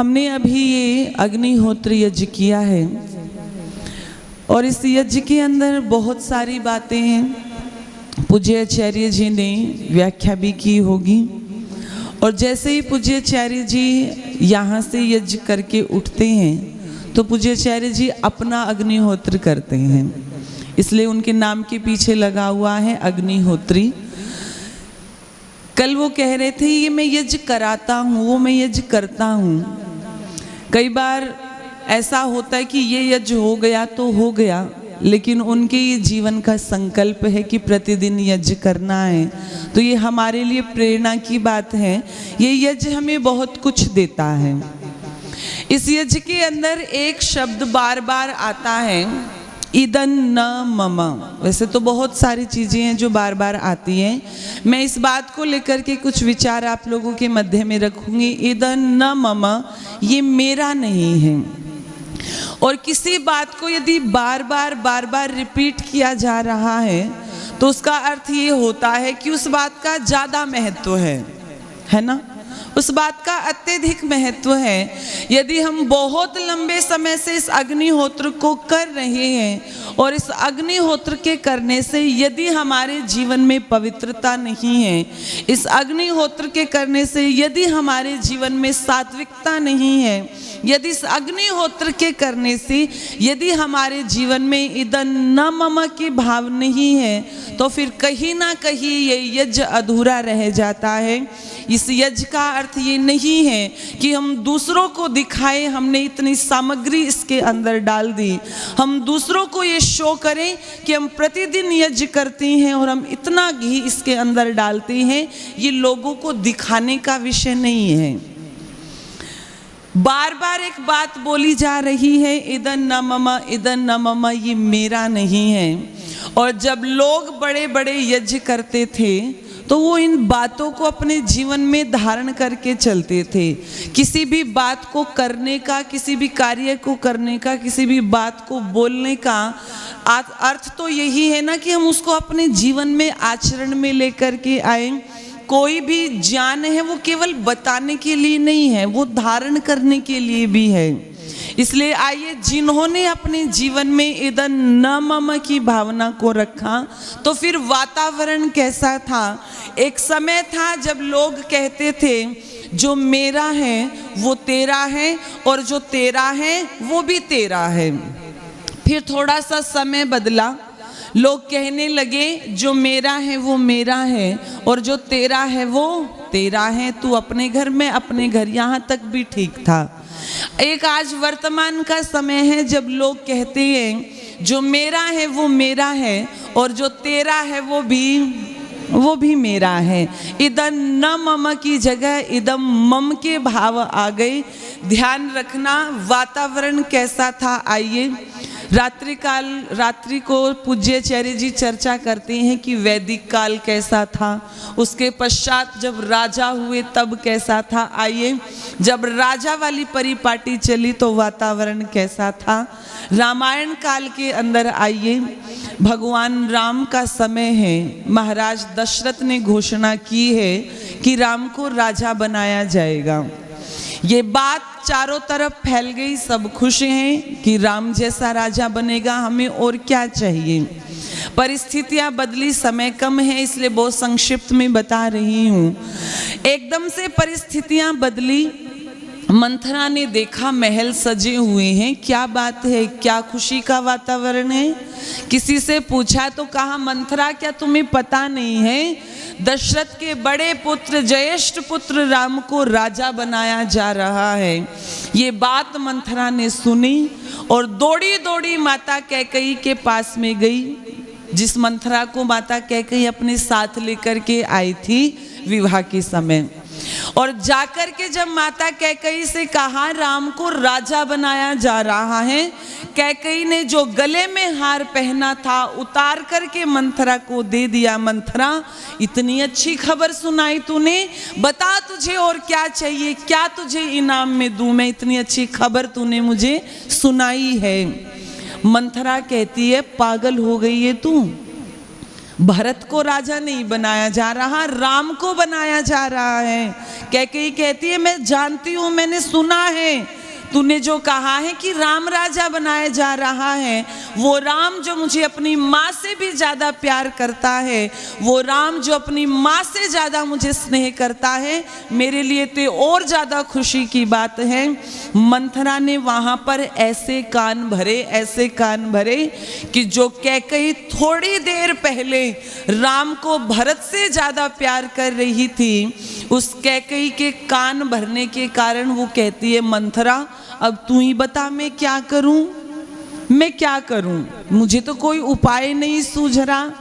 हमने अभी ये अग्निहोत्र यज्ञ किया है और इस यज्ञ के अंदर बहुत सारी बातें हैं। पूज्य आचार्य जी ने व्याख्या भी की होगी और जैसे ही पूज्य आचार्य जी यहाँ से यज्ञ करके उठते हैं तो पूज्य आचार्य जी अपना अग्निहोत्र करते हैं, इसलिए उनके नाम के पीछे लगा हुआ है अग्निहोत्री। कल वो कह रहे थे ये मैं यज्ञ कराता हूँ, वो मैं यज्ञ करता हूँ। कई बार ऐसा होता है कि ये यज्ञ हो गया तो हो गया, लेकिन उनके ये जीवन का संकल्प है कि प्रतिदिन यज्ञ करना है, तो ये हमारे लिए प्रेरणा की बात है। ये यज्ञ हमें बहुत कुछ देता है। इस यज्ञ के अंदर एक शब्द बार बार आता है, इदन न मम। वैसे तो बहुत सारी चीज़ें हैं जो बार बार आती हैं, मैं इस बात को लेकर के कुछ विचार आप लोगों के मध्य में रखूंगी। इदन न मम, ये मेरा नहीं है। और किसी बात को यदि बार बार रिपीट किया जा रहा है तो उसका अर्थ ये होता है कि उस बात का ज़्यादा महत्व है ना, उस बात का अत्यधिक महत्व है। यदि हम बहुत लंबे समय से इस अग्निहोत्र को कर रहे हैं और इस अग्निहोत्र के करने से यदि हमारे जीवन में पवित्रता नहीं है, इस अग्निहोत्र के करने से यदि हमारे जीवन में सात्विकता नहीं है, यदि इस अग्निहोत्र के करने से यदि हमारे जीवन में इदन न मम की भाव नहीं है, तो फिर कहीं ना कहीं ये यज्ञ अधूरा रह जाता है। इस यज्ञ का अर्थ ये नहीं है कि हम दूसरों को दिखाएं हमने इतनी सामग्री इसके अंदर डाल दी, हम दूसरों को ये शो करें कि हम प्रतिदिन यज्ञ करते हैं और हम इतना घी इसके अंदर डालते हैं। ये लोगों को दिखाने का विषय नहीं है। बार बार एक बात बोली जा रही है, इदन न मम, इदन न मम, ये मेरा नहीं है। और जब लोग बड़े बड़े यज्ञ करते थे तो वो इन बातों को अपने जीवन में धारण करके चलते थे। किसी भी बात को करने का, किसी भी कार्य को करने का, किसी भी बात को बोलने का अर्थ तो यही है ना कि हम उसको अपने जीवन में आचरण में लेकर के आए। कोई भी ज्ञान है वो केवल बताने के लिए नहीं है, वो धारण करने के लिए भी है। इसलिए आइए, जिन्होंने अपने जीवन में इदन न मम की भावना को रखा तो फिर वातावरण कैसा था। एक समय था जब लोग कहते थे जो मेरा है वो तेरा है और जो तेरा है वो भी तेरा है। फिर थोड़ा सा समय बदला, लोग कहने लगे जो मेरा है वो मेरा है और जो तेरा है वो तेरा है, तू अपने घर में अपने घर, यहाँ तक भी ठीक था। एक आज वर्तमान का समय है जब लोग कहते हैं जो मेरा है वो मेरा है और जो तेरा है वो भी मेरा है। इदन न मम की जगह इदम मम के भाव आ गए। ध्यान रखना वातावरण कैसा था। आइए, रात्रि को पूज्य आचार्य जी चर्चा करते हैं कि वैदिक काल कैसा था, उसके पश्चात जब राजा हुए तब कैसा था। आइए, जब राजा वाली परिपाटी चली तो वातावरण कैसा था। रामायण काल के अंदर आइए, भगवान राम का समय है, महाराज दशरथ ने घोषणा की है कि राम को राजा बनाया जाएगा। ये बात चारों तरफ फैल गई, सब खुश हैं कि राम जैसा राजा बनेगा, हमें और क्या चाहिए। परिस्थितियां बदली, समय कम है इसलिए बहुत संक्षिप्त में बता रही हूँ। एकदम से परिस्थितियां बदली। मंथरा ने देखा महल सजे हुए हैं, क्या बात है, क्या खुशी का वातावरण है। किसी से पूछा तो कहा, मंथरा क्या तुम्हें पता नहीं है दशरथ के बड़े पुत्र ज्येष्ठ पुत्र राम को राजा बनाया जा रहा है। ये बात मंथरा ने सुनी और दौड़ी दौड़ी माता कैकेयी के पास में गई, जिस मंथरा को माता कैकेयी अपने साथ लेकर के आई थी विवाह के समय। और जाकर के जब माता कैकेयी से कहा राम को राजा बनाया जा रहा है, कैकेयी ने जो गले में हार पहना था उतार करके मंथरा को दे दिया। मंथरा, इतनी अच्छी खबर सुनाई तूने, बता तुझे और क्या चाहिए, क्या तुझे इनाम में दूं मैं, इतनी अच्छी खबर तूने मुझे सुनाई है। मंथरा कहती है पागल हो गई है तू, भरत को राजा नहीं बनाया जा रहा, राम को बनाया जा रहा है। कैकेयी कहती है मैं जानती हूं, मैंने सुना है तूने जो कहा है कि राम राजा बनाया जा रहा है, वो राम जो मुझे अपनी माँ से भी ज़्यादा प्यार करता है, वो राम जो अपनी माँ से ज़्यादा मुझे स्नेह करता है, मेरे लिए तो और ज़्यादा खुशी की बात है। मंथरा ने वहाँ पर ऐसे कान भरे कि जो कैकेयी थोड़ी देर पहले राम को भरत से ज़्यादा प्यार कर रही थी, उस कैकेयी के कान भरने के कारण वो कहती है मंथरा अब तू ही बता मैं क्या करूं, मुझे तो कोई उपाय नहीं सूझ रहा।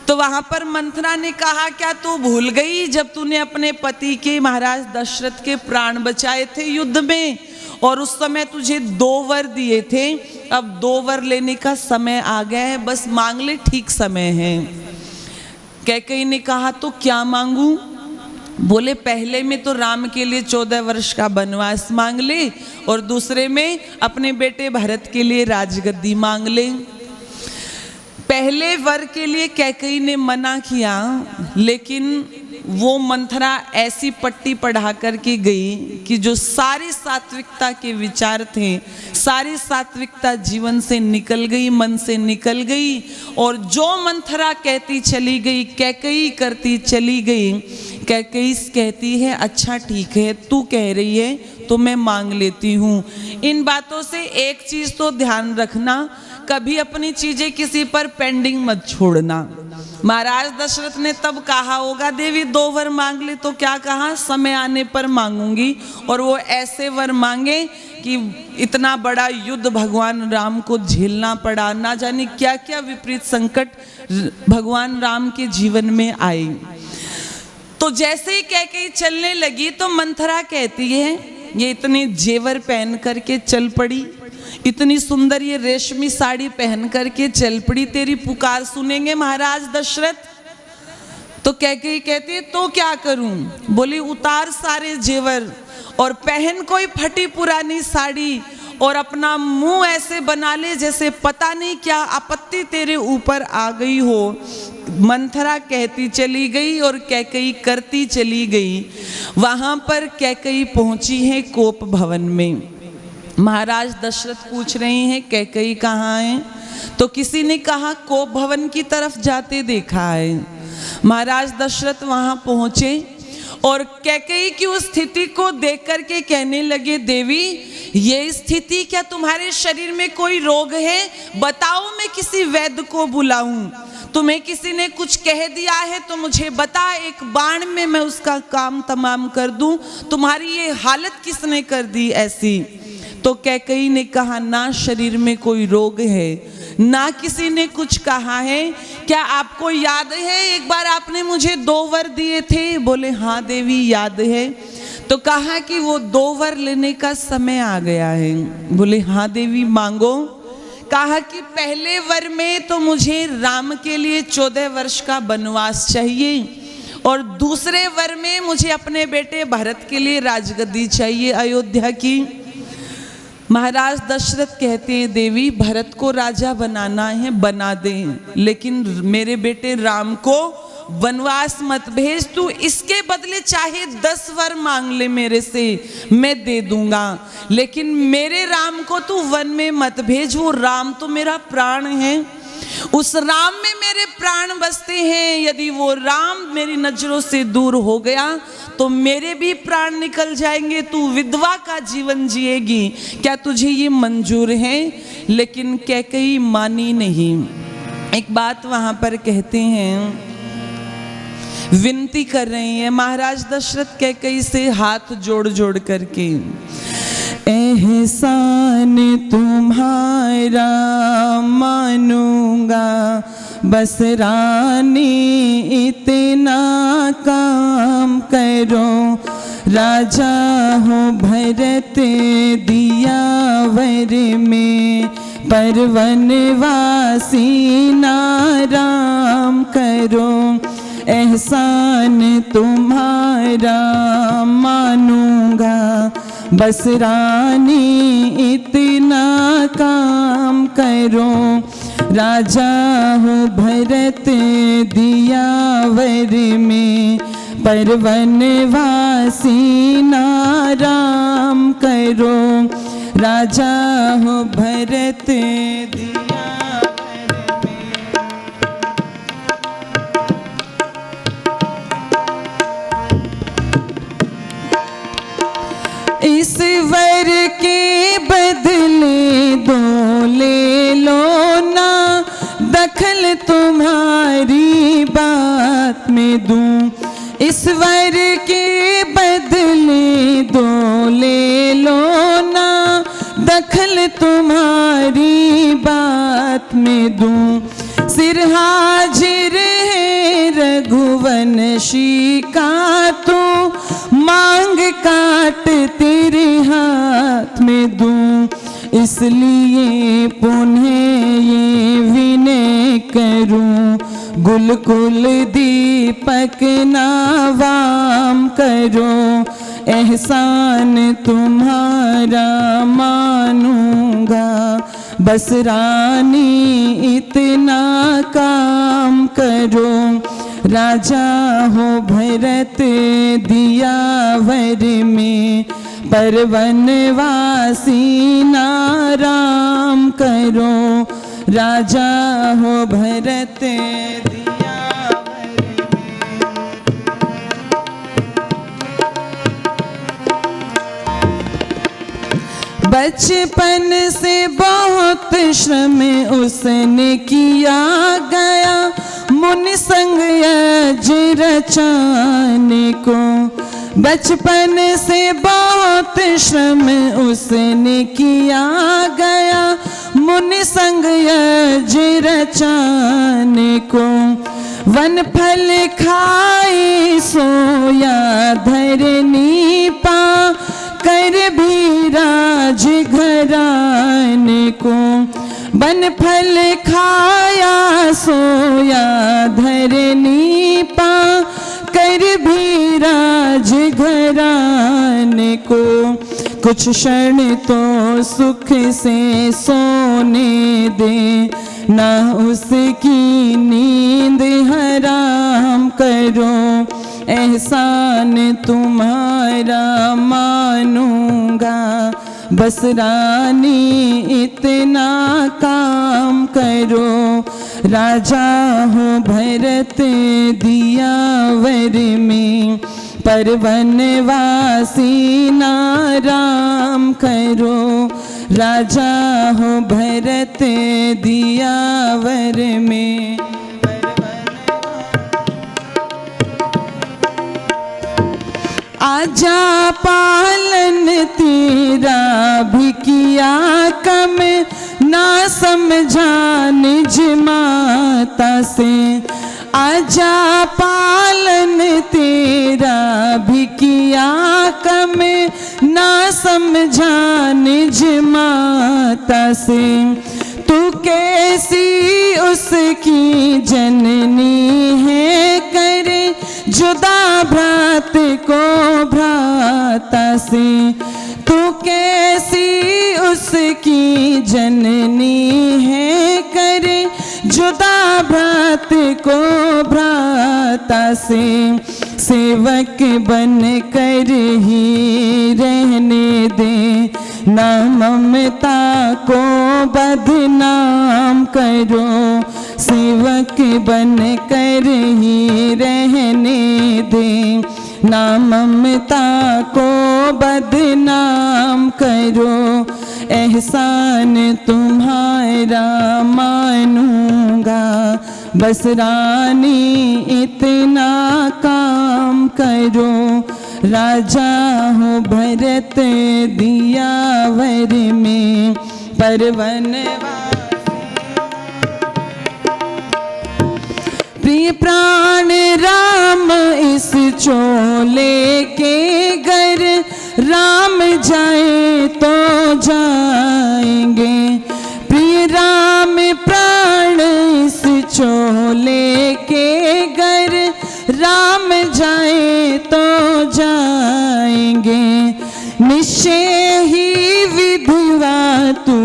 तो वहां पर मंथरा ने कहा क्या तू भूल गई जब तूने अपने पति के महाराज दशरथ के प्राण बचाए थे युद्ध में, और उस समय तुझे 2 वर दिए थे, अब 2 वर लेने का समय आ गया है, बस मांग ले, ठीक समय है। कैकेयी ने कहा तो क्या मांगू? बोले पहले में तो राम के लिए 14 वर्ष का वनवास मांग ले, और दूसरे में अपने बेटे भरत के लिए राजगद्दी मांग ले। पहले वर के लिए कैकेयी ने मना किया, लेकिन वो मंथरा ऐसी पट्टी पढ़ा करके गई कि जो सारी सात्विकता के विचार थे, सारी सात्विकता जीवन से निकल गई, मन से निकल गई, और जो मंथरा कहती चली गई कैकेयी करती चली गई। कैकेयी कहती है अच्छा ठीक है, तू कह रही है तो मैं मांग लेती हूँ। इन बातों से एक चीज़ तो ध्यान रखना, कभी अपनी चीज़ें किसी पर पेंडिंग मत छोड़ना। महाराज दशरथ ने तब कहा होगा देवी 2 वर मांग ले, तो क्या कहा समय आने पर मांगूंगी, और वो ऐसे वर मांगे कि इतना बड़ा युद्ध भगवान राम को झेलना पड़ा, ना जाने क्या क्या विपरीत संकट भगवान राम के जीवन में आए। तो जैसे ही कैकेयी चलने लगी तो मंथरा कहती है ये इतने जेवर पहन करके चल पड़ी, इतनी सुंदर ये रेशमी साड़ी पहन करके चल पड़ी, तेरी पुकार सुनेंगे महाराज दशरथ? तो कैकेयी कहती है तो क्या करूं? बोली उतार सारे जेवर और पहन कोई फटी पुरानी साड़ी, और अपना मुंह ऐसे बना ले जैसे पता नहीं क्या आपत्ति तेरे ऊपर आ गई हो। मंथरा कहती चली गई और कैकेयी करती चली गई। वहां पर कैकेयी पहुंची है कोप भवन में। महाराज दशरथ पूछ रहे हैं कैकेयी कहाँ है? तो किसी ने कहा कोप भवन की तरफ जाते देखा है। महाराज दशरथ वहां पहुंचे और कैकेयी की उस स्थिति को देख करके कहने लगे देवी ये स्थिति क्या तुम्हारे शरीर में कोई रोग है? बताओ मैं किसी वैद्य को बुलाऊं। तुम्हें किसी ने कुछ कह दिया है तो मुझे बता, एक बाण में मैं उसका काम तमाम कर दूं। तुम्हारी ये हालत किसने कर दी ऐसी? तो कैकेयी ने कहा ना शरीर में कोई रोग है, ना किसी ने कुछ कहा है। क्या आपको याद है एक बार आपने मुझे 2 वर दिए थे? बोले हाँ देवी याद है। तो कहा कि वो 2 वर लेने का समय आ गया है। बोले हाँ देवी मांगो। कहा कि पहले वर में तो मुझे राम के लिए 14 वर्ष का वनवास चाहिए, और दूसरे वर में मुझे अपने बेटे भरत के लिए राजगद्दी चाहिए अयोध्या की। महाराज दशरथ कहते हैं देवी भरत को राजा बनाना है बना दे, लेकिन मेरे बेटे राम को वनवास मत भेज। तू इसके बदले चाहे 10 वर मांग ले मेरे से, मैं दे दूंगा, लेकिन मेरे राम को तू वन में मत भेज। वो राम तो मेरा प्राण है, उस राम में मेरे प्राण बसते हैं। यदि वो राम मेरी नजरों से दूर हो गया तो मेरे भी प्राण निकल जाएंगे। तू विधवा का जीवन जिएगी, क्या तुझे ये मंजूर है? लेकिन कैकेयी मानी नहीं। एक बात वहां पर कहते हैं, विनती कर रही है महाराज दशरथ कैकेयी से हाथ जोड़ जोड़ करके, एहसान तुम्हारा मानूंगा बस रानी इतना काम करो। राजा हो भरत दिया वर में, पर वनवासी नाराम करो। एहसान तुम्हारा मानूंगा बस रानी इतना काम करो। राजा हो भरत दियावर में, पर वनवासी नाराम करो। राजा हो भरत दियावर में। इस वर के बदले दो ले लो ना, दखल तुम्हारी बात में दूं। इस वर के बदले दो ले लो ना, दखल तुम्हारी बात में दूं। सिर हाजिर है रघुवंशी का, तो मांग काट तेरे हाथ में दूं। इसलिए पुनः ये विनय करूं, गुलकुल दीपक नावाम करो। एहसान तुम्हारा मानूंगा, बस रानी इतना काम करो। राजा हो भरत दियावर में, पर वनवासी नाराम करो। राजा हो भरत दियावर में। बचपन से बहुत श्रम उसने किया गया, मुनि संग यज रचाने को। बचपन से बहुत श्रम उसने किया गया, मुनि संग यज रचाने को। वन फल खाए सोया धरनी पा, कर भी राज घराने को। वन फल खाया सोया धरनी पा, कर भी राज घराने को। कुछ क्षण तो सुख से सोने दे, ना उसकी नींद हराम करो। एहसान तुम्हारा मानूंगा, बस रानी इतना काम करो। राजा हो भरत दियावर में, पर वनवासी नाराम करो। राजा हो भरत दियावर में। आजा पालन तेरा भी किया कम, ना समझा निज माता से। आजा पालन तेरा भी किया कम, ना समझा निज माता से। तू कैसी उसकी जननी है, करे जुदा भ्रात को भ्राता से। तू कैसी उसकी जननी है, करे जुदा भ्रात को भ्राता से। सेवक बन कर ही रहने दे, ना ममता को बदनाम करो। सेवक बन कर ही रहने दे, ना ममता को बदनाम करो। एहसान तुम्हारा मानूंगा, बस रानी इतना काम करो। राजा हो भरत दियावर में, पर वनवासी। प्रिय प्राण राम इस चोले के घर, राम जाए तो जाएंगे। प्रिय राम प्राण इस चोले के घर, राम जाए तो जाएंगे। निश्चय ही विधवा तू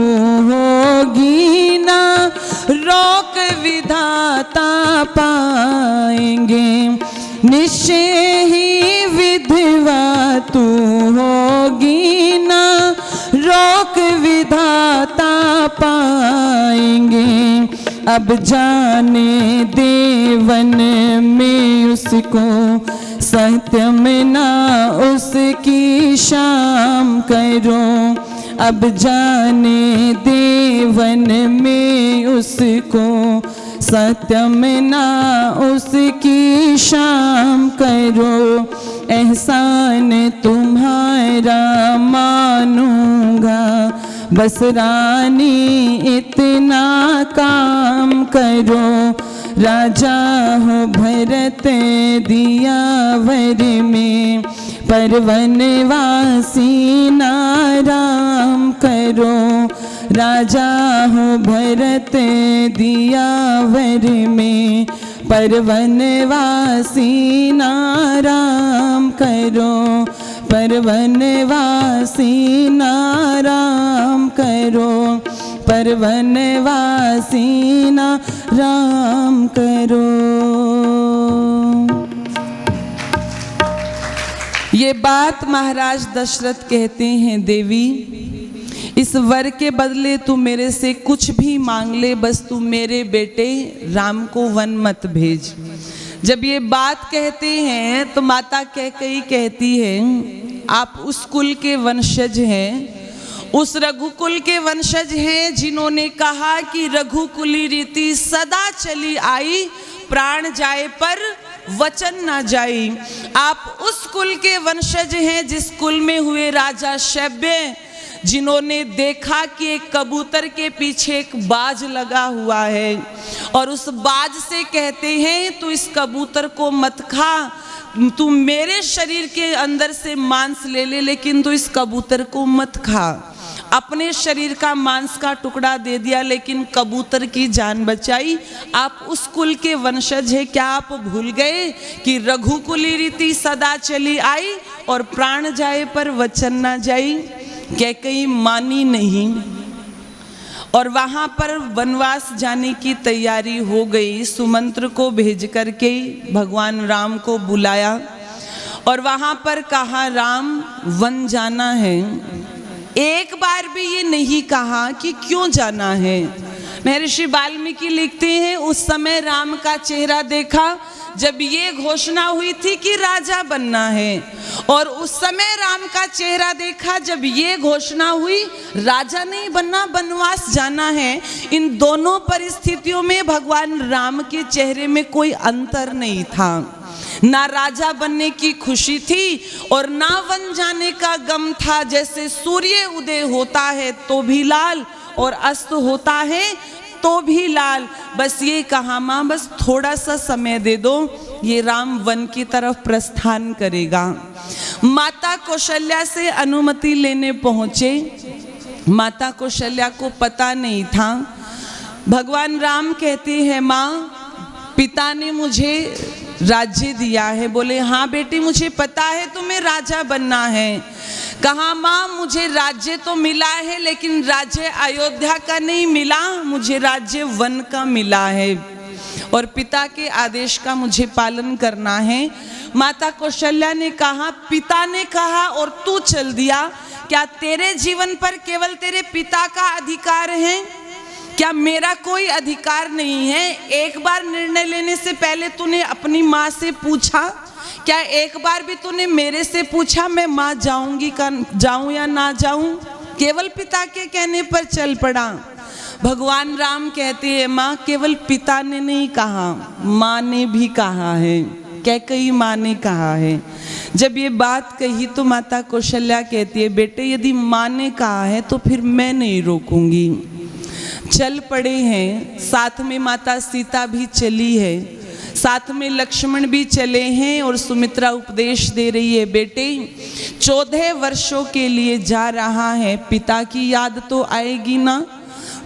होगी ना, रो पाएंगे। निश्चय ही विधवा तू होगी ना, रोक विधाता पाएंगे। अब जाने देवन में उसको, सत्य में ना उसकी शाम करो। अब जाने देवन में उसको, सत्य में ना उसकी शाम करो। एहसान तुम्हारा मानूंगा, बस रानी इतना काम करो। राजा हो भरत दियावर में, पर वनवासी नाराम करो। राजा हो भरत दियावर में, पर वनवासी नाराम करो। पर वनवासी नाराम करो। पर वनवासी नाराम करो। ये बात महाराज दशरथ कहते हैं, देवी इस वर के बदले तू मेरे से कुछ भी मांग ले, बस तू मेरे बेटे राम को वन मत भेज। जब ये बात कहते हैं तो माता कैकेयी कहती है, आप उस कुल के वंशज हैं, उस रघुकुल के वंशज हैं जिन्होंने कहा कि रघुकुली रीति सदा चली आई, प्राण जाए पर वचन ना जाई। आप उस कुल के वंशज हैं जिस कुल में हुए राजा शैब्य, जिन्होंने देखा कि एक कबूतर के पीछे एक बाज लगा हुआ है और उस बाज से कहते हैं तू इस कबूतर को मत खा, तू मेरे शरीर के अंदर से मांस ले ले, लेकिन तू इस कबूतर को मत खा। अपने शरीर का मांस का टुकड़ा दे दिया लेकिन कबूतर की जान बचाई। आप उस कुल के वंशज हैं, क्या आप भूल गए कि रघुकुली रीति सदा चली आई और प्राण जाए पर वचन ना जाई। कैकेयी मानी नहीं और वहां पर वनवास जाने की तैयारी हो गई। सुमंत्र को भेज करके भगवान राम को बुलाया और वहां पर कहा राम वन जाना है। एक बार भी ये नहीं कहा कि क्यों जाना है। महर्षि वाल्मीकि लिखते हैं उस समय राम का चेहरा देखा जब ये घोषणा हुई थी कि राजा बनना है, और उस समय राम का चेहरा देखा जब ये घोषणा हुई राजा नहीं बनना, वनवास जाना है। इन दोनों परिस्थितियों में भगवान राम के चेहरे में कोई अंतर नहीं था। ना राजा बनने की खुशी थी और ना वन जाने का गम था। जैसे सूर्य उदय होता है तो भी लाल और अस्त होता है तो भी लाल। बस ये कहा माँ बस थोड़ा सा समय दे दो, ये राम वन की तरफ प्रस्थान करेगा। माता कौशल्या से अनुमति लेने पहुंचे। माता कौशल्या को पता नहीं था। भगवान राम कहते हैं माँ पिता ने मुझे राज्य दिया है। बोले हाँ बेटी मुझे पता है तुम्हें राजा बनना है। कहा माँ मुझे राज्य तो मिला है लेकिन राज्य अयोध्या का नहीं मिला, मुझे राज्य वन का मिला है और पिता के आदेश का मुझे पालन करना है। माता कौशल्या ने कहा पिता ने कहा और तू चल दिया, क्या तेरे जीवन पर केवल तेरे पिता का अधिकार है? क्या मेरा कोई अधिकार नहीं है? एक बार निर्णय लेने से पहले तूने अपनी माँ से पूछा? क्या एक बार भी तूने मेरे से पूछा मैं माँ जाऊं या ना जाऊं? केवल पिता के कहने पर चल पड़ा। भगवान राम कहते हैं माँ केवल पिता ने नहीं कहा, माँ ने भी कहा है। कैकेयी माँ ने कहा है। जब ये बात कही तो माता कौशल्या कहती है बेटे यदि माँ ने कहा है तो फिर मैं नहीं रोकूंगी। चल पड़े हैं, साथ में माता सीता भी चली है, साथ में लक्ष्मण भी चले हैं और सुमित्रा उपदेश दे रही है बेटे 14 वर्षों के लिए जा रहा है, पिता की याद तो आएगी ना,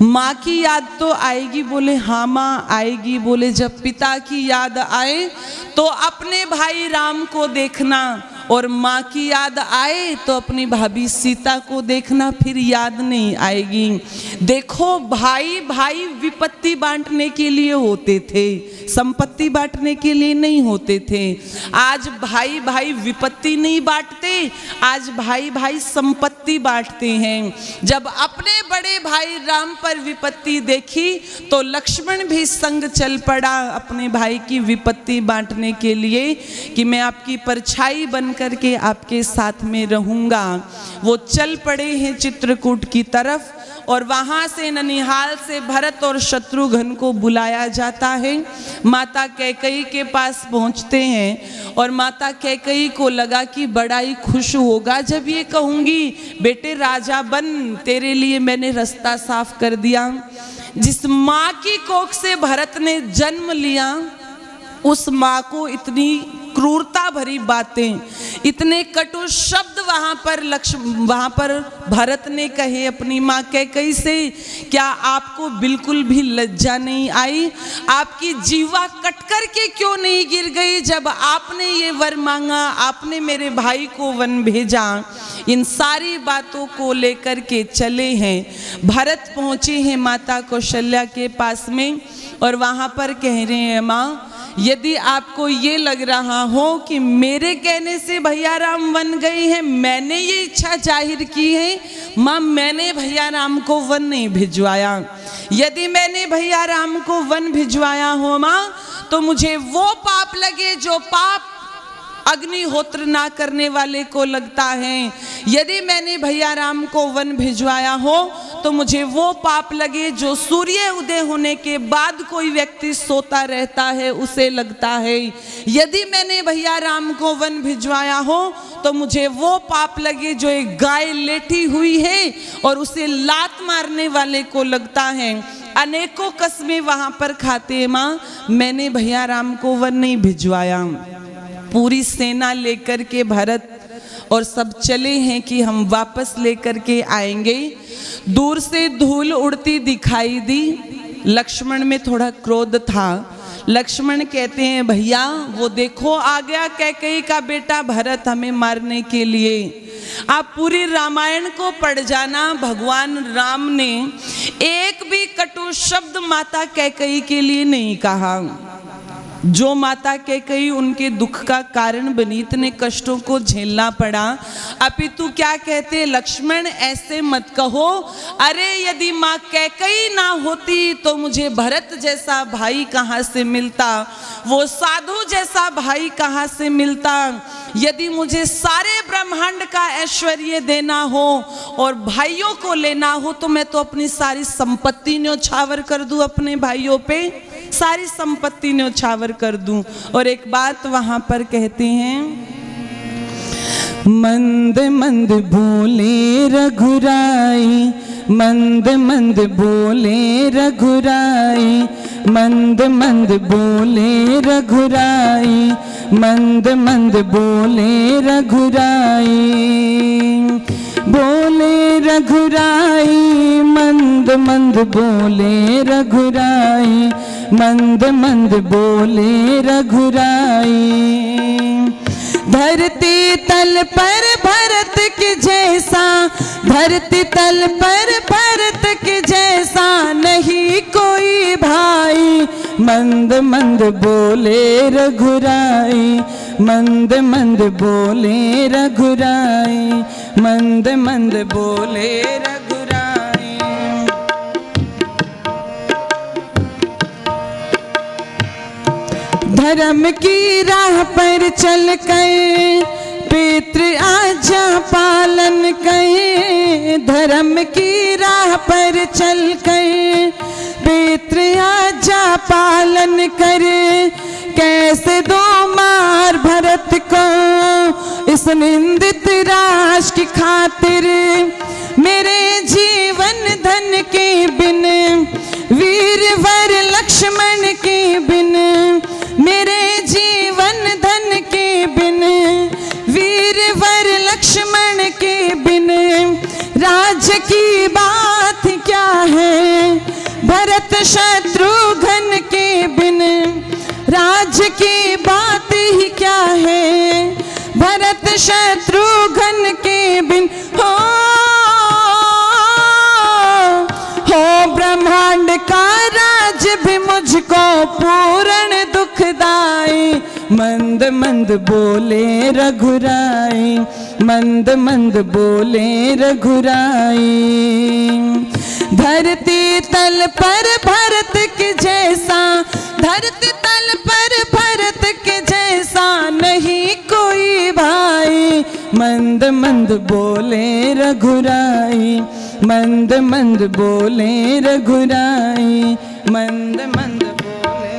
माँ की याद तो आएगी? बोले हाँ माँ आएगी। बोले जब पिता की याद आए तो अपने भाई राम को देखना और माँ की याद आए तो अपनी भाभी सीता को देखना, फिर याद नहीं आएगी। देखो भाई भाई विपत्ति बांटने के लिए होते थे, संपत्ति बांटने के लिए नहीं होते थे। आज भाई भाई विपत्ति नहीं बांटते, आज भाई भाई संपत्ति बांटते हैं। जब अपने बड़े भाई राम पर विपत्ति देखी तो लक्ष्मण भी संग चल पड़ा अपने भाई की विपत्ति बांटने के लिए कि मैं आपकी परछाई बन करके आपके साथ में रहूंगा। वो चल पड़े हैं चित्रकूट की तरफ और वहां से ननिहाल से भरत और शत्रुघ्न को बुलाया जाता है। माता कैकेयी के पास पहुंचते हैं और माता कैकेयी को लगा कि बड़ा ही खुश होगा जब ये कहूंगी बेटे राजा बन, तेरे लिए मैंने रास्ता साफ कर दिया। जिस माँ की कोख से भरत ने जन्म लिया उस माँ को इतनी क्रूरता भरी बातें, इतने कटु शब्द वहां पर भरत ने कहे अपनी माँ कैकेयी से। क्या आपको बिल्कुल भी लज्जा नहीं आई? आपकी जीवा कट कर के क्यों नहीं गिर गई जब आपने ये वर मांगा, आपने मेरे भाई को वन भेजा? इन सारी बातों को लेकर के चले हैं। भरत पहुंचे हैं माता कौशल्या के पास में और वहां पर कह रहे हैं माँ, यदि आपको ये लग रहा हो कि मेरे कहने से भैया राम वन गए हैं, मैंने ये इच्छा जाहिर की है, माँ मैंने भैया राम को वन नहीं भिजवाया। यदि मैंने भैया राम को वन भिजवाया हो माँ तो मुझे वो पाप लगे जो पाप अग्निहोत्र ना करने वाले को लगता है। यदि मैंने भैया राम को वन भिजवाया हो तो मुझे वो पाप लगे जो सूर्य उदय होने के बाद कोई व्यक्ति सोता रहता है उसे लगता है। यदि मैंने भैया राम को वन भिजवाया हो तो मुझे वो पाप लगे जो एक गाय लेटी हुई है और उसे लात मारने वाले को लगता है। अनेकों कस्में वहां पर खाते हैं माँ, मैंने भैया राम को वन नहीं भिजवाया। पूरी सेना लेकर के भरत और सब चले हैं कि हम वापस लेकर के आएंगे। दूर से धूल उड़ती दिखाई दी। लक्ष्मण में थोड़ा क्रोध था। लक्ष्मण कहते हैं भैया वो देखो आ गया कैकेयी का बेटा भरत हमें मारने के लिए। आप पूरी रामायण को पढ़ जाना, भगवान राम ने एक भी कटु शब्द माता कैकेयी के लिए नहीं कहा। जो माता कैकेयी उनके दुख का कारण बनी, इतने कष्टों को झेलना पड़ा, अपितु क्या कहते लक्ष्मण ऐसे मत कहो। अरे यदि माँ कैकेयी ना होती तो मुझे भरत जैसा भाई कहाँ से मिलता, वो साधु जैसा भाई कहाँ से मिलता। यदि मुझे सारे ब्रह्मांड का ऐश्वर्य देना हो और भाइयों को लेना हो तो मैं तो अपनी सारी संपत्ति न्योछावर कर दूं, अपने भाइयों पे सारी संपत्ति न्योछावर कर दूं। और एक बात वहां पर कहते हैं, मंद मंद बोले रघुराई, मंद मंद बोले रघुराई, मंद मंद बोले रघुराई, मंद मंद बोले रघुराई, बोले रघुराई, मंद मंद बोले रघुराई, मंद मंद बोले रघुराई। धरती तल पर भरत के जैसा, धरती तल पर भरत के जैसा नहीं कोई भाई, मंद मंद बोले रघुराई, मंद मंद बोले रघुराई, मंद मंद बोले रघुराई। धर्म की राह पर चल कर पितृ आज्ञा पालन कर, धर्म की राह पर चल कर पितृ आज्ञा पालन कर, कैसे दो मार भरत को इस निंदित राज की खातिर, मेरे जीवन धन के बिन, वीरवर लक्ष्मण के बिन, मेरे जीवन धन के बिन, वीरवर लक्ष्मण के बिन, राज्य की बात क्या है, भरत शत्रुघ्न के बिन, राज्य की बात ही क्या है, भरत शत्रुघ्न के बिन हो ब्रह्मांड का राज भी मुझको पूर्ण दुखदाई। मंद मंद बोले रघुराई, मंद मंद बोले रघुराई। धरती तल पर भरत के जैसा, धरती तल पर भरत के जैसा नहीं कोई भाई। मंद मंद बोले रघुराई, मंद मंद बोले रघुराई, मंद मंद बोले।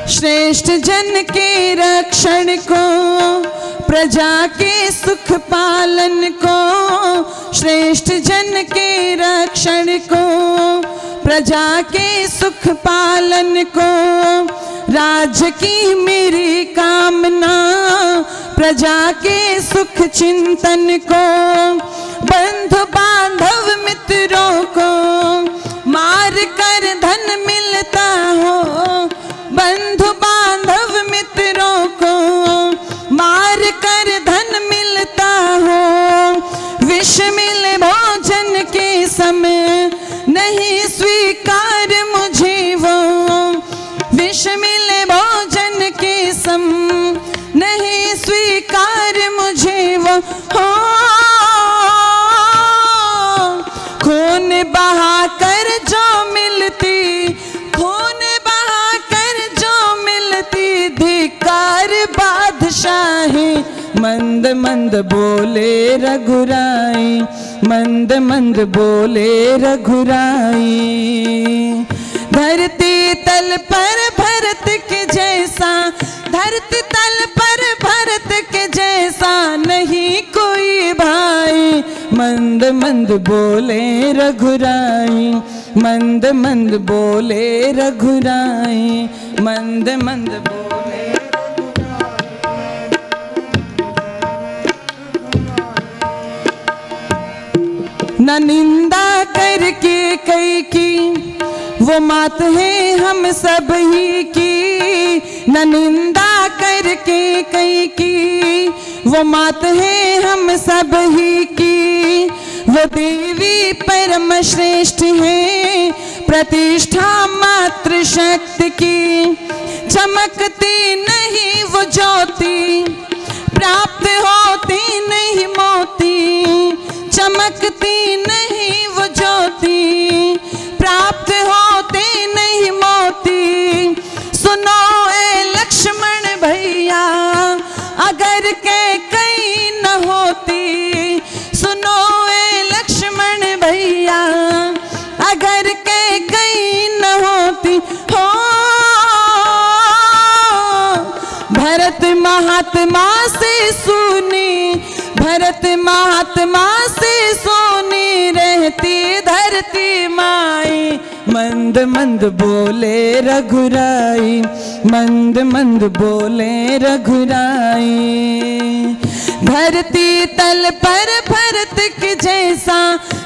श्रेष्ठ जन के रक्षण को, प्रजा के सुख पालन को, श्रेष्ठ जन के रक्षण को, प्रजा के सुख पालन को, राज्य की मेरी कामना, प्रजा के सुख चिंतन को, बंधु बांधव मित्रों को मार कर धन मिलता हो, बंधु बांधव मित्रों को मार कर धन मिलता हो। विष मिले भोजन के समय नहीं स्वीकार मुझे वो, विष मिले भोजन के सम नहीं स्वीकार मुझे वो हो। खून बहा कर जो मिलती, खून बहा कर जो मिलती धिक्कार बादशाही। मंद मंद बोले रघुराई, मंद मंद बोले रघुराई। धरती तल पर भरत के जैसा, धरती तल पर भरत के जैसा नहीं कोई भाई। मंद मंद बोले रघुराई, मंद मंद बोले रघुराई, मंद मंद बोले। न निंदा करके कई की वो मात है हम सब ही की, न निंदा करके कई की वो मात है हम सब ही की। वो देवी परम श्रेष्ठ है प्रतिष्ठा मातृ शक्ति की। चमकती नहीं वो ज्योति प्राप्त होती नहीं मोती, चमकती नहीं वो ज्योति प्राप्त होते नहीं मोती। सुनो ए लक्ष्मण भैया अगर के कहीं न होती, सुनो ए लक्ष्मण भैया अगर के कहीं न होती हो। भरत महात्मा से सुनी, भरत महात्मा से सोनी रहती धरती माई। मंद मंद बोले रघुराई, मंद मंद बोले रघुराई। धरती तल पर भरत के जैसा,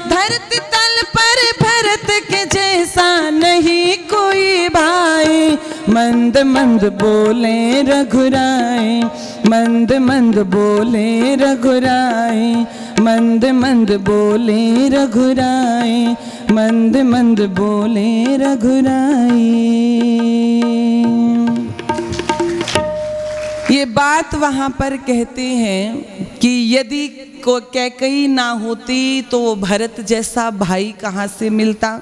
धरती तल पर भरत के जैसा नहीं कोई भाई। मंद मंद बोले रघुराई, मंद मंद बोले रघुराई, मंद मंद बोले रघुराई, मंद मंद बोले रघुराई। ये बात वहाँ पर कहते हैं कि यदि को कैकेयी ना होती तो वो भरत जैसा भाई कहाँ से मिलता।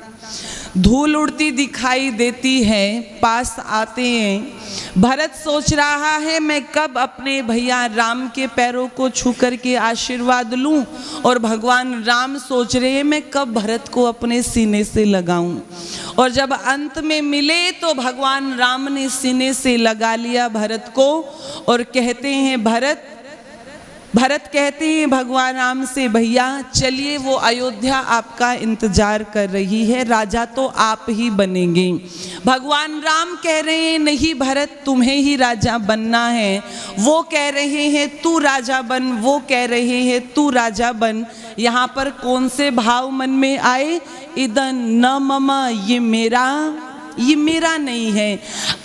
धूल उड़ती दिखाई देती है, पास आते हैं। भरत सोच रहा है मैं कब अपने भैया राम के पैरों को छू कर के आशीर्वाद लूं, और भगवान राम सोच रहे हैं मैं कब भरत को अपने सीने से लगाऊं। और जब अंत में मिले तो भगवान राम ने सीने से लगा लिया भरत को और कहते हैं भरत कहते हैं भगवान राम से भैया चलिए वो अयोध्या आपका इंतजार कर रही है, राजा तो आप ही बनेंगे। भगवान राम कह रहे हैं नहीं भरत तुम्हें ही राजा बनना है। वो कह रहे हैं तू राजा बन, वो कह रहे हैं तू राजा बन। यहाँ पर कौन से भाव मन में आए? इदं न मम, ये मेरा ये मेरा नहीं है।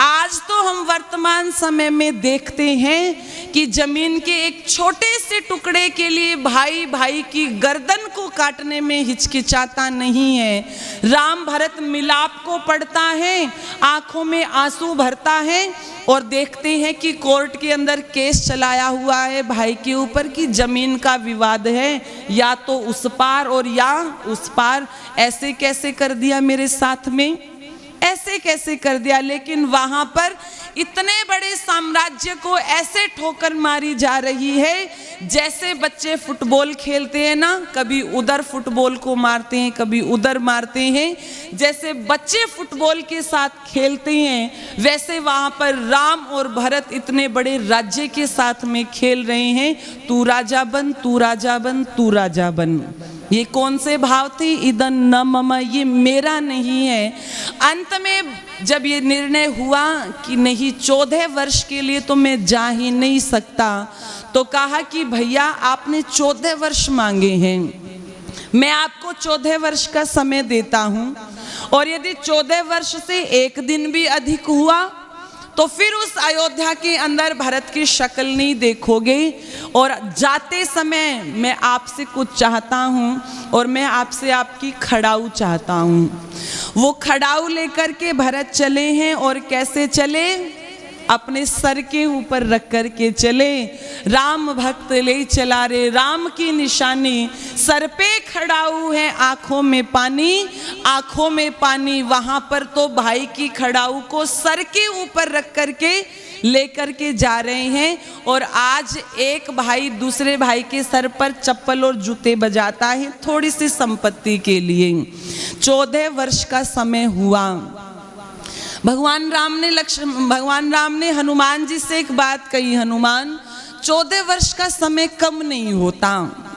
आज तो हम वर्तमान समय में देखते हैं कि जमीन के एक छोटे से टुकड़े के लिए भाई भाई की गर्दन को काटने में हिचकिचाता नहीं है। राम भरत मिलाप को पढ़ता है, आंखों में आंसू भरता है और देखते हैं कि कोर्ट के अंदर केस चलाया हुआ है भाई के ऊपर कि जमीन का विवाद है, या तो उस पार और या उस पार। ऐसे कैसे कर दिया मेरे साथ में, ऐसे कैसे कर दिया। लेकिन वहां पर इतने बड़े साम्राज्य को ऐसे ठोकर मारी जा रही है जैसे बच्चे फुटबॉल खेलते हैं ना, कभी उधर फुटबॉल को मारते हैं कभी उधर मारते हैं, जैसे बच्चे फुटबॉल के साथ खेलते हैं वैसे वहां पर राम और भरत इतने बड़े राज्य के साथ में खेल रहे हैं। तू राजा बन, तू राजा बन, तू राजा बन। ये कौन से भाव थे? इदं न मम, ये मेरा नहीं है। अंत में जब ये निर्णय हुआ कि नहीं 14 वर्ष के लिए तो मैं जा ही नहीं सकता, तो कहा कि भैया आपने 14 वर्ष मांगे हैं, मैं आपको 14 वर्ष का समय देता हूं, और यदि 14 वर्ष से एक दिन भी अधिक हुआ तो फिर उस अयोध्या के अंदर भरत की शक्ल नहीं देखोगे। और जाते समय मैं आपसे कुछ चाहता हूँ और मैं आपसे आपकी खड़ाऊ चाहता हूँ। वो खड़ाऊ लेकर के भरत चले हैं, और कैसे चले? अपने सर के ऊपर रख कर के चले। राम भक्त ले चला रे राम की निशानी, सर पे खड़ाऊ है आंखों में पानी, आंखों में पानी। वहां पर तो भाई की खड़ाऊ को सर के ऊपर रख कर के लेकर के जा रहे हैं, और आज एक भाई दूसरे भाई के सर पर चप्पल और जूते बजाता है थोड़ी सी संपत्ति के लिए। 14 वर्ष का समय हुआ। भगवान राम ने हनुमान जी से एक बात कही, हनुमान 14 वर्ष का समय कम नहीं होता,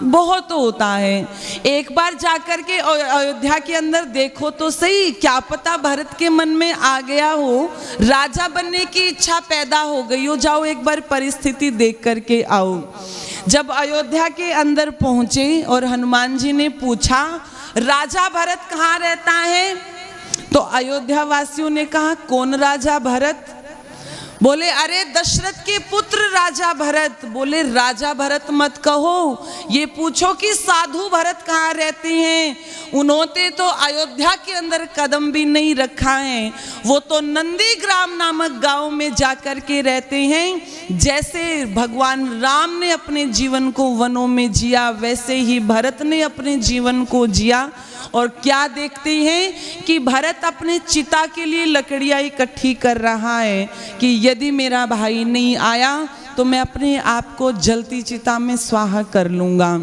बहुत होता है। एक बार जाकर के अयोध्या के अंदर देखो तो सही, क्या पता भरत के मन में आ गया हो, राजा बनने की इच्छा पैदा हो गई हो। जाओ एक बार परिस्थिति देख करके आओ। जब अयोध्या के अंदर पहुंचे और हनुमान जी ने पूछा राजा भरत कहाँ रहता है, तो अयोध्या वासियों ने कहा कौन राजा भरत? बोले अरे दशरथ के पुत्र राजा भरत। बोले राजा भरत मत कहो, ये पूछो कि साधु भरत कहाँ रहते हैं। उन्होंने तो अयोध्या के अंदर कदम भी नहीं रखा है, वो तो नंदीग्राम नामक गांव में जाकर के रहते हैं। जैसे भगवान राम ने अपने जीवन को वनों में जिया, वैसे ही भरत ने अपने जीवन को जिया। और क्या देखते हैं कि भरत अपने चिता के लिए लकड़ियाँ इकट्ठी कर रहा है कि यदि मेरा भाई नहीं आया तो मैं अपने आप को जलती चिता में स्वाहा कर लूँगा।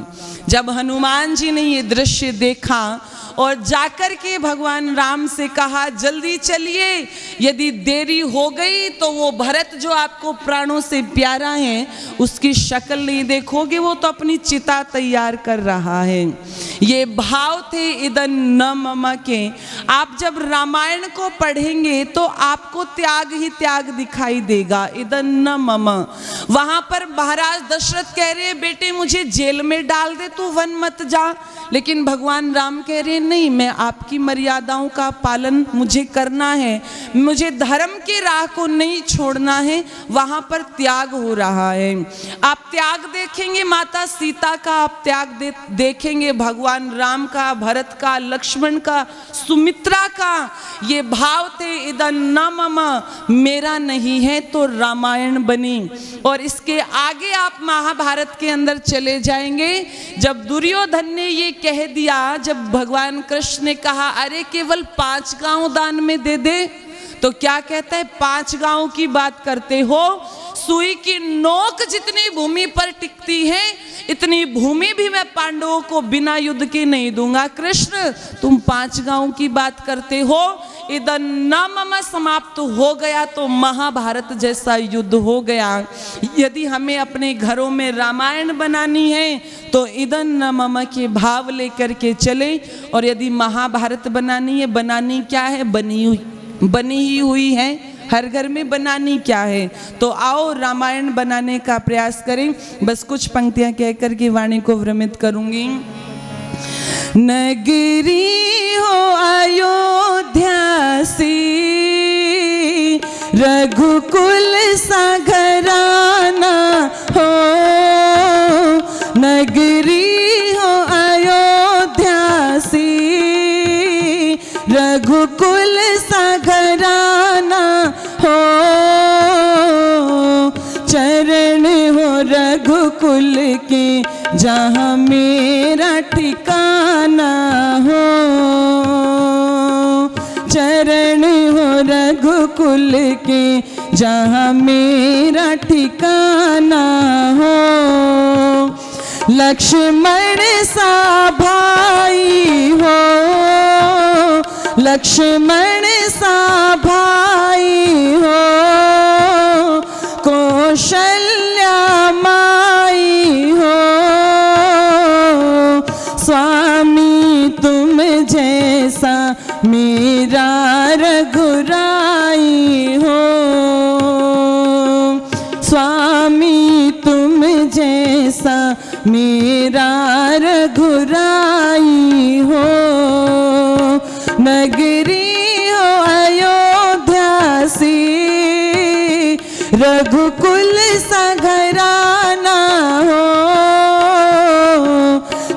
जब हनुमान जी ने ये दृश्य देखा और जाकर के भगवान राम से कहा जल्दी चलिए, यदि देरी हो गई तो वो भरत जो आपको प्राणों से प्यारा है उसकी शक्ल नहीं देखोगे, वो तो अपनी चिता तैयार कर रहा है। ये भाव थे इदं न मम के। आप जब रामायण को पढ़ेंगे तो आपको त्याग ही त्याग दिखाई देगा, इदं न मम। वहां पर महाराज दशरथ कह रहे बेटे मुझे जेल में डाल दे, तू वन मत जा, लेकिन भगवान राम कह रहे नहीं, मैं आपकी मर्यादाओं का पालन मुझे करना है, मुझे धर्म की राह को नहीं छोड़ना है। वहां पर त्याग हो रहा है। आप त्याग देखेंगे माता सीता का, आप त्याग देखेंगे भगवान राम का, भरत का, लक्ष्मण का, सुमित्रा का। ये भाव थे इदं न मम, मेरा नहीं है तो रामायण बनी। और इसके आगे आप महाभारत के अंदर चले जाएंगे, जब दुर्योधन ने ये कह दिया, जब भगवान कृष्ण ने कहा अरे केवल 5 गांव दान में दे दे, तो क्या कहता है 5 गांव की बात करते हो, सुई की नोक जितनी भूमि पर टिकती है इतनी भूमि भी मैं पांडवों को बिना युद्ध के नहीं दूंगा। कृष्ण तुम 5 गांव की बात करते हो, इदं न मम समाप्त हो गया तो महाभारत जैसा युद्ध हो गया। यदि हमें अपने घरों में रामायण बनानी है तो इदं न मम के भाव लेकर के चले, और यदि महाभारत बनानी है, बनानी क्या है, बनी ही हुई है, हर घर में बनानी क्या है। तो आओ रामायण बनाने का प्रयास करें। बस कुछ पंक्तियां कहकर के वाणी को विरमित करूंगी। नगरी हो अयोध्या सी रघुकुल सा घराना हो, नगरी हो अयोध्या सी, रघुकुल सा घराना हो, चरण हो रघुकुल के जहाँ मेरा ठिकाना हो, चरण हो रघुकुल के जहाँ मेरा ठिकाना हो, लक्ष्मण सा भाई हो, लक्ष्मण सा भाई हो, कौशल्या माई हो, स्वामी तुम जैसा मेरा रघुराई हो, स्वामी तुम जैसा मेरा रघुराई हो, नगरी हो अयोध्या सी, रघुकुल सा घराना हो,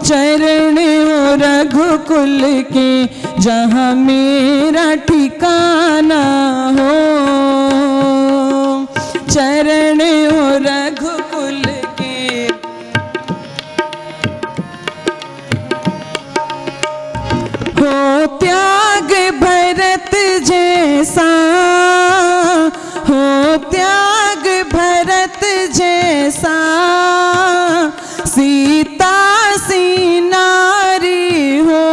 चरण हो रघुकुल के जहाँ मेरा ठिकाना हो, चरण हो रघुकुल के, हो त्याग भरत जैसा, हो त्याग भरत जैसा, सीता सी नारी हो,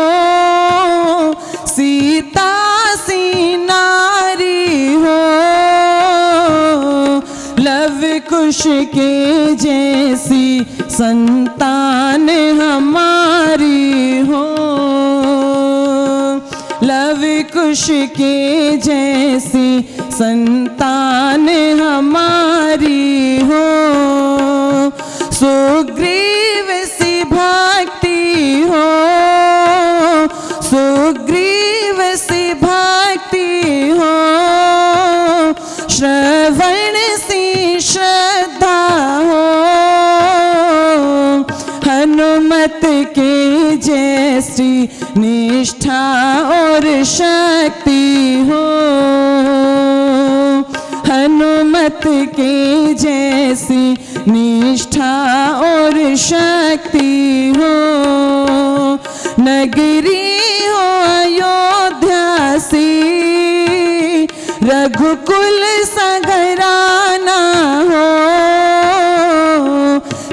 सीता सी नारी हो, लव कुश के जैसी संतान हमारी हो, लव कुश के जैसी संतान हमारी हो, सुग्रीव सी भक्ति हो, सुग्रीव सी भक्ति हो, श्रवण सी श्रद्धा हो, हनुमत के जैसी निष्ठा और शक्ति हो, हनुमत के जैसी निष्ठा और शक्ति हो, नगरी हो अयोध्या सी, रघुकुल सा घराना हो,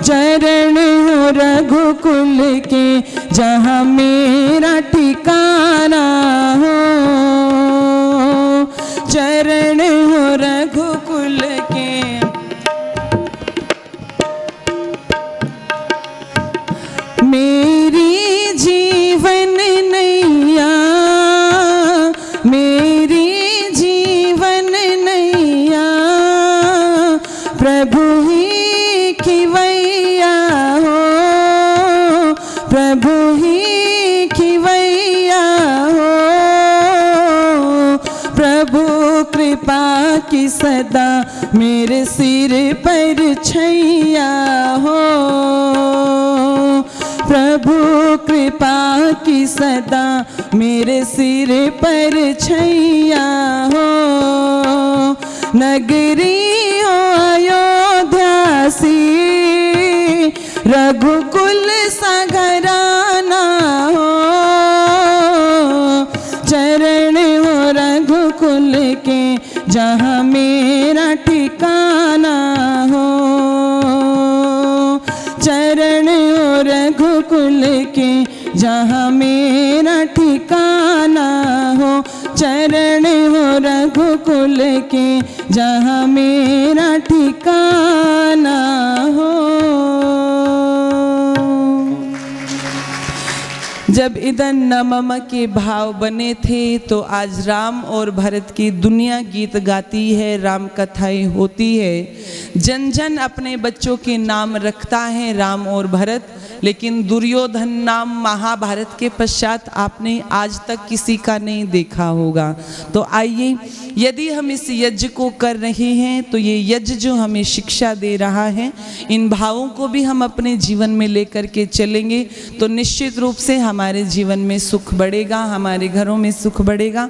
चरण हो रघुकुल के जहाँ मेरा ठिकाना हो, चरण हो रघुकुल के, मेरी जीवन नैया, मेरी जीवन नैया, प्रभु ही खिवैया हो, प्रभु ही खिवैया हो, प्रभु कृपा की सदा मेरे सिर पर छैया हो, प्रभु कृपा की सदा मेरे सिर पर छैया हो, नगरी हो अयोध्या सी, रघुकुल सा घराना हो, चरण हो रघुकुल के जहाँ मेरा ठिकाना हो, चरण हो रघुकुल के जहाँ मेरा ठिकाना हो, चरण हो रघुकुल के जहाँ मेरा ठिकाना हो। जब इदं न मम के भाव बने थे तो आज राम और भरत की दुनिया गीत गाती है, राम कथाएं होती है, जन जन अपने बच्चों के नाम रखता है राम और भरत। लेकिन दुर्योधन नाम महाभारत के पश्चात आपने आज तक किसी का नहीं देखा होगा। तो आइए, यदि हम इस यज्ञ को कर रहे हैं तो ये यज्ञ जो हमें शिक्षा दे रहा है, इन भावों को भी हम अपने जीवन में लेकर के चलेंगे तो निश्चित रूप से हमारे जीवन में सुख बढ़ेगा, हमारे घरों में सुख बढ़ेगा।